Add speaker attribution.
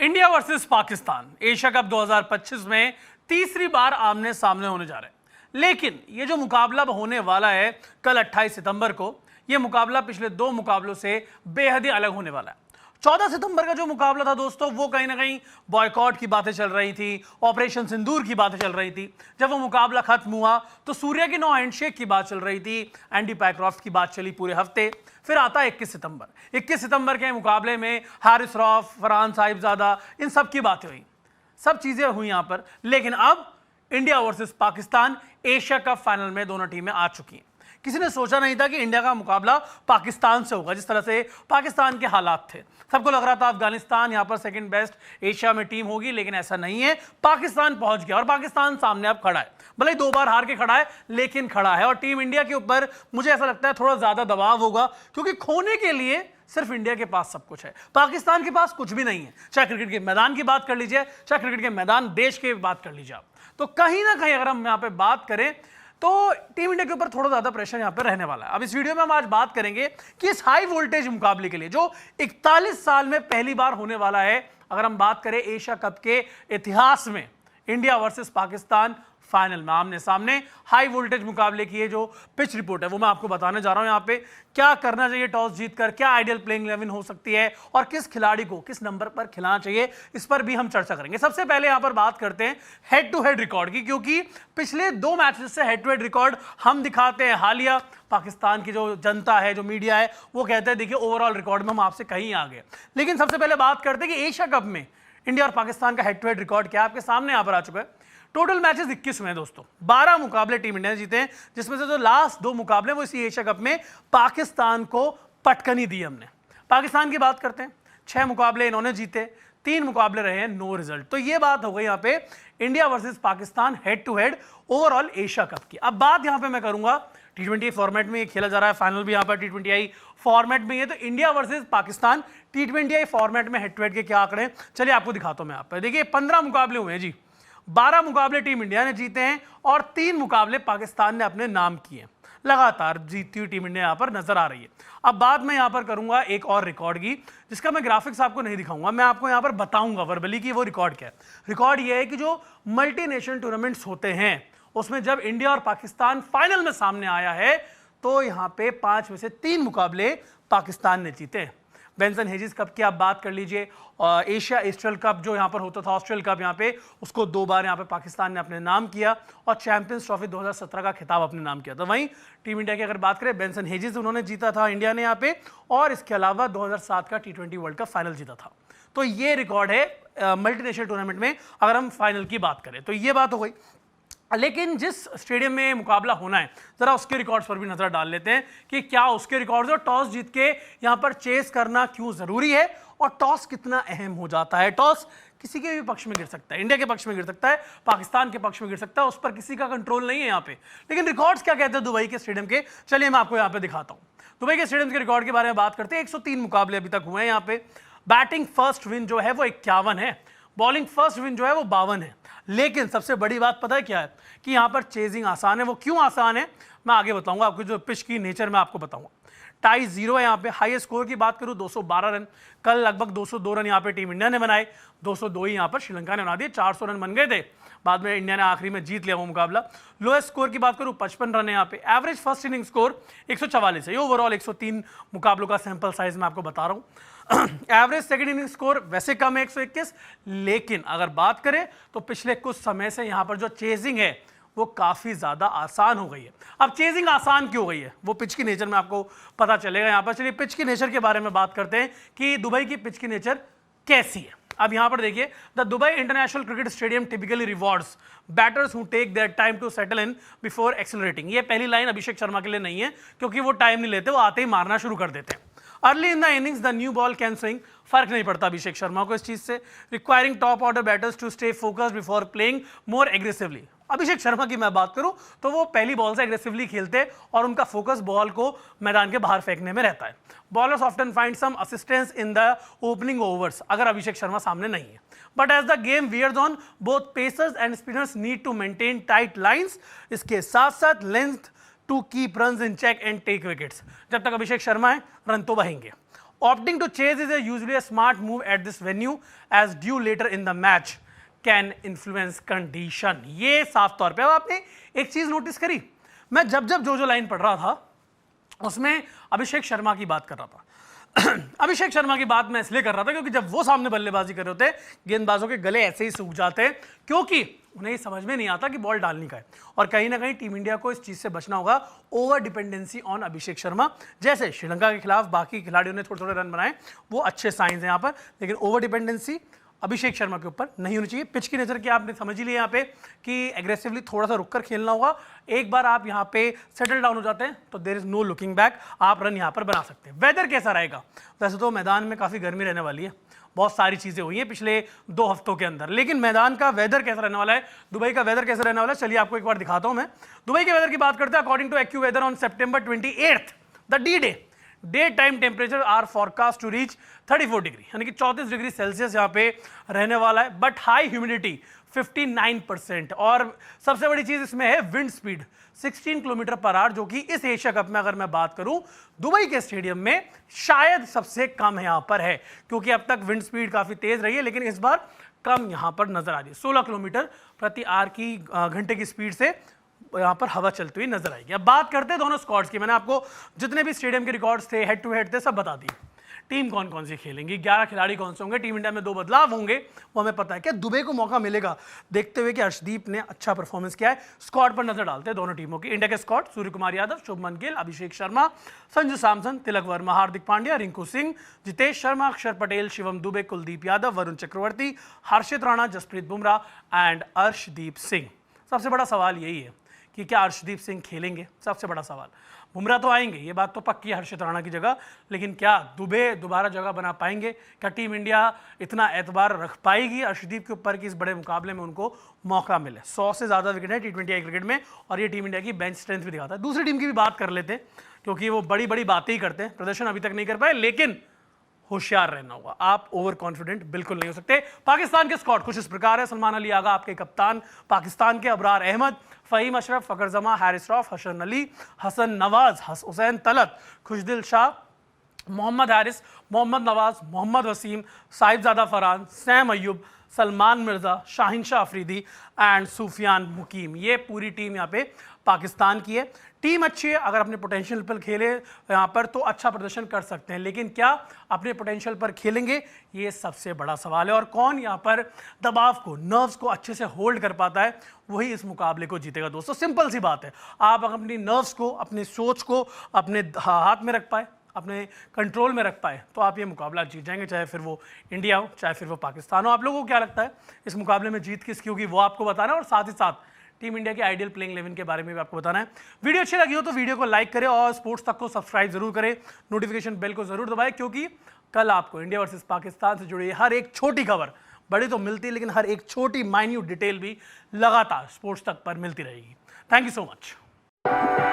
Speaker 1: India versus Pakistan Asia cup 2025 में तीसरी बार आमने सामने होने जा रहे हैं। लेकिन ये जो मुकाबला होने वाला है कल 28 सितंबर को, ये मुकाबला पिछले दो मुकाबलों से बेहद ही अलग होने वाला है। 14 सितंबर का जो मुकाबला था दोस्तों, वो कहीं ना कहीं बॉयकॉट की बातें चल रही थी, ऑपरेशन सिंदूर की बातें चल रही थी। जब वो मुकाबला खत्म हुआ तो सूर्या की नो हैंडशेक की बात चल रही थी, एंडी पैक्रॉफ्ट की बात चली पूरे हफ्ते। फिर आता 21 सितंबर। 21 सितंबर के मुकाबले में हारिस रऊफ, फरहान साहिबजादा, इन सब की बातें हुई, सब चीजें हुई यहां पर। लेकिन अब India versus Pakistan Asia cup final में दोनों टीमें आ चुकी हैं। किसी ने सोचा नहीं था कि इंडिया का मुकाबला पाकिस्तान से होगा। जिस तरह से पाकिस्तान के हालात थे, सबको लग रहा था अफगानिस्तान यहां पर सेकंड बेस्ट एशिया में टीम होगी, लेकिन ऐसा नहीं है। पाकिस्तान पहुंच गया और पाकिस्तान सामने अब खड़ा है। भले ही 2 बार हार के खड़ा है, लेकिन खड़ा है। और टीम इंडिया के ऊपर मुझे ऐसा लगता है थोड़ा ज्यादा दबाव होगा, क्योंकि खोने के लिए सिर्फ इंडिया के पास सब कुछ है, पाकिस्तान के पास कुछ भी नहीं है। चाहे क्रिकेट के मैदान की बात कर लीजिए, चाहे क्रिकेट के मैदान देश की बात कर लीजिए आप, तो कहीं ना कहीं अगर हम यहां पे बात करें तो टीम इंडिया के ऊपर थोड़ा ज्यादा प्रेशर यहां पर रहने वाला है। अब इस वीडियो में हम आज बात करेंगे कि इस हाई वोल्टेज मुकाबले के लिए जो 41 साल में पहली बार होने वाला है, अगर हम बात करें एशिया कप के इतिहास में, इंडिया वर्सेस पाकिस्तान फाइनल में आमने सामने हाई वोल्टेज मुकाबले की ये जो पिच रिपोर्ट है वो मैं आपको बताने जा रहा हूं। यहां पे क्या करना चाहिए टॉस जीतकर, क्या आइडियल प्लेइंग 11 हो सकती है और किस खिलाड़ी को किस नंबर पर खिलाना चाहिए, इस पर भी हम चर्चा करेंगे। सबसे पहले यहां पर बात करते हैं हेड टू हेड रिकॉर्ड की, क्योंकि पिछले 2 मैचेस से हेड टू हेड रिकॉर्ड हम दिखाते हैं। हालिया पाकिस्तान की जो जनता है, जो मीडिया है, वो कहते हैं देखिए ओवरऑल रिकॉर्ड में हम आपसे कहीं आगे। लेकिन सबसे पहले बात करते हैं कि एशिया कप में इंडिया और पाकिस्तान का हेड टू हेड रिकॉर्ड क्या आपके सामने यहां पर आ चुका है। टोटल मैचेस 21 हुए हैं दोस्तों, 12 मुकाबले टीम इंडिया ने जीते हैं, जिसमें से जो लास्ट 2 मुकाबले वो इसी एशिया कप में पाकिस्तान को पटकनी दी हमने। पाकिस्तान की बात करते हैं, 6 मुकाबले इन्होंने जीते, 3 मुकाबले रहे हैं नो रिजल्ट। तो ये बात हो गई यहाँ पे India versus Pakistan head to head overall Asia cup की। अब बात यहाँ पे मैं करूंगा T20 फॉर्मेट में खेला जा रहा है, फाइनल भी यहाँ पर T20I फॉर्मेट में है। तो India versus Pakistan T20I format में हेड टू हेड के क्या आंकड़े, चलिए आपको दिखाता हूं मैं। यहाँ पर देखिए 15 मुकाबले हुए हैं जी, 12 मुकाबले टीम इंडिया ने जीते हैं और 3 मुकाबले पाकिस्तान ने अपने नाम किए। लगातार जीतती हुई टीम इंडिया यहां पर नजर आ रही है। अब बात मैं यहां पर करूंगा एक और रिकॉर्ड की, जिसका मैं ग्राफिक्स आपको नहीं दिखाऊंगा, मैं आपको यहां पर बताऊंगा वर्बली कि वो रिकॉर्ड क्या है। रिकॉर्ड ये है कि जो मल्टीनेशनल टूर्नामेंट्स होते हैं उसमें जब इंडिया और पाकिस्तान फाइनल में सामने आया है तो यहां पे 5 में से 3 मुकाबले पाकिस्तान ने जीते हैं। बेंसन हेजिस कप की आप बात कर लीजिए, एशिया एस्ट्रल कप जो यहाँ पर होता था, ऑस्ट्रेल कप यहाँ पे, उसको 2 बार यहाँ पे पाकिस्तान ने अपने नाम किया और चैंपियंस ट्रॉफी 2017 का खिताब अपने नाम किया था। वहीं टीम इंडिया की अगर बात करें, बेंसन हेजिस उन्होंने जीता था इंडिया ने यहाँ पे, और इसके अलावा 2007 का T20 वर्ल्ड कप फाइनल जीता था। तो ये रिकॉर्ड है मल्टीनेशनल टूर्नामेंट में अगर हम फाइनल की बात करें। तो ये बात हो गई। लेकिन जिस स्टेडियम में मुकाबला होना है, जरा उसके रिकॉर्ड्स पर भी नजर डाल लेते हैं कि क्या उसके रिकॉर्ड्स, और टॉस जीत के यहां पर चेस करना क्यों जरूरी है और टॉस कितना अहम हो जाता है। टॉस किसी के भी पक्ष में गिर सकता है, इंडिया के पक्ष में गिर सकता है, पाकिस्तान के पक्ष में गिर सकता है, उस पर किसी का कंट्रोल नहीं है यहाँ पे। लेकिन रिकॉर्ड्स क्या कहते हैं दुबई के स्टेडियम के, चलिए मैं आपको यहाँ पे दिखाता हूँ। दुबई के स्टेडियम के रिकॉर्ड के बारे में बात करते हैं। 103 मुकाबले अभी तक हुए हैं यहाँ पे। बैटिंग फर्स्ट विन जो है वो 51 है, बॉलिंग फर्स्ट विन जो है वो 52 है। लेकिन सबसे बड़ी बात पता है क्या है कि यहां पर चेजिंग आसान है। वो क्यों आसान है मैं आगे बताऊंगा आपको, जो पिच की नेचर में आपको बताऊंगा। टाई 0 है यहाँ पे। हाईएस्ट स्कोर की बात करूं 212 रन, कल लगभग 202 रन यहाँ पे टीम इंडिया ने बनाए, 202 ही यहाँ पर श्रीलंका ने बना दिए। 400 रन बन गए थे, बाद में इंडिया ने आखिरी में जीत लिया वो मुकाबला। लोएस्ट स्कोर की बात करूं 55 रन है यहाँ पे। एवरेज फर्स्ट इनिंग स्कोर 144 है। ये ओवरऑल 103 मुकाबलों का सैंपल साइज मैं आपको बता रहा हूं। एवरेज सेकंड इनिंग स्कोर वैसे कम है 121, लेकिन अगर बात करें तो पिछले कुछ समय से यहां पर जो चेजिंग है वो काफी ज्यादा आसान हो गई है। अब चेजिंग आसान क्यों हो गई है वो पिच की नेचर में आपको पता चलेगा यहां पर। चलिए पिच की नेचर के बारे में बात करते हैं कि दुबई की पिच की नेचर कैसी है। अब यहां पर देखिए, the Dubai International Cricket Stadium typically rewards batters who take their time to settle in before accelerating. ये पहली लाइन अभिषेक शर्मा के लिए नहीं है, क्योंकि वो टाइम नहीं लेते, वो आते ही मारना शुरू कर देते हैं। Early in the innings the new ball can swing, फर्क नहीं पड़ता अभिषेक शर्मा को इस चीज से। Requiring top order batters to stay focused before playing more aggressively. Abhishek Sharma की मैं बात करूं तो वो पहली बॉल से एग्रेसिवली खेलते और उनका फोकस बॉल को मैदान के बाहर फेंकने में रहता है। Bowlers often find some assistance in the opening overs अगर अभिषेक शर्मा सामने नहीं है। But as the game wears on, both pacers and spinners need to maintain tight lines. इसके साथ साथ length to keep runs in check and take wickets. जब तक अभिषेक शर्मा है रन तो बहेंगे। Opting to chase is usually a smart move at this venue as due later in the match can influence condition. ये साफ तौर पे। अब आपने एक चीज नोटिस करी, मैं जब जो लाइन पढ़ रहा था उसमें अभिषेक शर्मा की बात कर रहा था। अभिषेक शर्मा की बात मैं इसलिए कर रहा था क्योंकि जब वो सामने बल्लेबाजी कर रहे होते गेंदबाजों के गले ऐसे ही सूख जाते हैं क्योंकि उन्हें समझ में नहीं आता कि बॉल डालनी का है। और कहीं ना कहीं टीम इंडिया को इस चीज से बचना होगा, over dependency on Abhishek Sharma. जैसे श्रीलंका के खिलाफ बाकी खिलाड़ियों ने थोड़े थोड़े रन बनाए, वो अच्छे साइंस हैं यहाँ पर, लेकिन ओवर डिपेंडेंसी अभिषेक शर्मा के ऊपर नहीं होनी चाहिए। पिच की नजर की आपने समझ ही लिया यहाँ पे कि एग्रेसिवली थोड़ा सा रुककर खेलना होगा। एक बार आप यहाँ पे सेटल डाउन हो जाते हैं तो there is no looking back, आप रन यहाँ पर बना सकते हैं। वेदर कैसा रहेगा? वैसे तो मैदान में काफी गर्मी रहने वाली है, बहुत सारी चीजें हुई हैं पिछले 2 हफ्तों के अंदर, लेकिन मैदान का वेदर कैसा रहने वाला है, दुबई का वेदर कैसा रहने वाला है, चलिए आपको एक बार दिखाता हूं मैं। दुबई के वेदर की बात करते हैं। According to AccuWeather on September 28th, the D day, daytime temperature are forecast to reach 34 degree, यानी कि 34 डिग्री सेल्सियस यहाँ पे रहने वाला है। बट हाई ह्यूमिडिटी 59%, और सबसे बड़ी चीज इसमें है wind speed 16 kilometre per hour, जो कि इस एशिया कप में अगर मैं बात करूं दुबई के स्टेडियम में शायद सबसे कम यहां पर है, क्योंकि अब तक विंड स्पीड काफी तेज रही है लेकिन इस बार कम यहां पर नजर आ रही है। 16 किलोमीटर प्रति आवर की घंटे की स्पीड से यहां पर हवा चलती हुई नजर आएगी। अब बात करते हैं दोनों स्क्वाड्स की। मैंने आपको जितने भी स्टेडियम के रिकॉर्ड्स थे, हेड टू हेड थे, सब बता दिए। टीम कौन कौन सी खेलेंगी, 11 खिलाड़ी कौन से होंगे, टीम इंडिया में 2 बदलाव होंगे, वो हमें पता है। क्या दुबई को मौका मिलेगा देखते हुए कि अर्शदीप ने अच्छा परफॉर्मेंस किया है? स्क्वाड पर नजर डालते हैं दोनों टीमों की। इंडिया के स्क्वाड: सूर्य कुमार यादव, शुभमन गिल, अभिषेक शर्मा, संजू सैमसन, तिलक वर्मा, हार्दिक पांड्या, रिंकू सिंह, जितेश शर्मा, अक्षर पटेल, शिवम दुबे, कुलदीप यादव, वरुण चक्रवर्ती, हर्षित राणा, जसप्रीत बुमराह एंड अर्शदीप सिंह। सबसे बड़ा सवाल यही है कि क्या अर्शदीप सिंह खेलेंगे? सबसे बड़ा सवाल। बुमराह तो आएंगे, ये बात तो पक्की है हर्षित राणा की जगह, लेकिन क्या दुबे दोबारा जगह बना पाएंगे? क्या टीम इंडिया इतना एतबार रख पाएगी अर्शदीप के ऊपर कि इस बड़े मुकाबले में उनको मौका मिले? 100 से ज़्यादा विकेट है T20 क्रिकेट में, और ये टीम इंडिया की बेंच स्ट्रेंथ भी दिखाता है। दूसरी टीम की भी बात कर लेते हैं, क्योंकि वो बड़ी बड़ी बातें ही करते हैं, प्रदर्शन अभी तक नहीं कर पाए, लेकिन होशियार रहना होगा, आप ओवर कॉन्फिडेंट बिल्कुल नहीं हो सकते। पाकिस्तान के स्क्वाड कुछ इस प्रकार है। सलमान अली आगा आपके कप्तान, पाकिस्तान के अबरार अहमद, फ़हीम अशरफ, फ़खर जमा, हारिस रऊफ, हसन अली, हसन नवाज, हुसैन तलत, खुशदिल शाह, मोहम्मद हारिस, मोहम्मद नवाज, मोहम्मद वसीम, साहिबजादा फरहान, सैम अय्यूब, सलमान मिर्जा, शाहिन शाह अफरीदी एंड सूफियान मुकीम। ये पूरी टीम यहाँ पे पाकिस्तान की है। टीम अच्छी है, अगर अपने पोटेंशियल पर खेले यहाँ पर तो अच्छा प्रदर्शन कर सकते हैं, लेकिन क्या अपने पोटेंशियल पर खेलेंगे, ये सबसे बड़ा सवाल है। और कौन यहाँ पर दबाव को, नर्व्स को अच्छे से होल्ड कर पाता है, वही इस मुकाबले को जीतेगा। दोस्तों सिंपल सी बात है, आप अपनी नर्व्स को, अपनी सोच को अपने हाथ में रख पाए, अपने कंट्रोल में रख पाए, तो आप ये मुकाबला जीत जाएंगे, चाहे फिर वो इंडिया हो, चाहे फिर वो पाकिस्तान हो। आप लोगों को क्या लगता है इस मुकाबले में जीत किसकी होगी, वो आपको बताना है, और साथ ही साथ टीम इंडिया की आइडियल प्लेइंग 11 के बारे में भी आपको बताना है। वीडियो अच्छी लगी हो तो वीडियो को लाइक करें और स्पोर्ट्स तक को सब्सक्राइब जरूर करें, नोटिफिकेशन बेल को जरूर दबाएं, क्योंकि कल आपको इंडिया वर्सेस पाकिस्तान से जुड़ी हर एक छोटी खबर, बड़ी तो मिलती है लेकिन हर एक छोटी माइन्यूट डिटेल भी लगातार स्पोर्ट्स तक पर मिलती रहेगी। Thank you so much.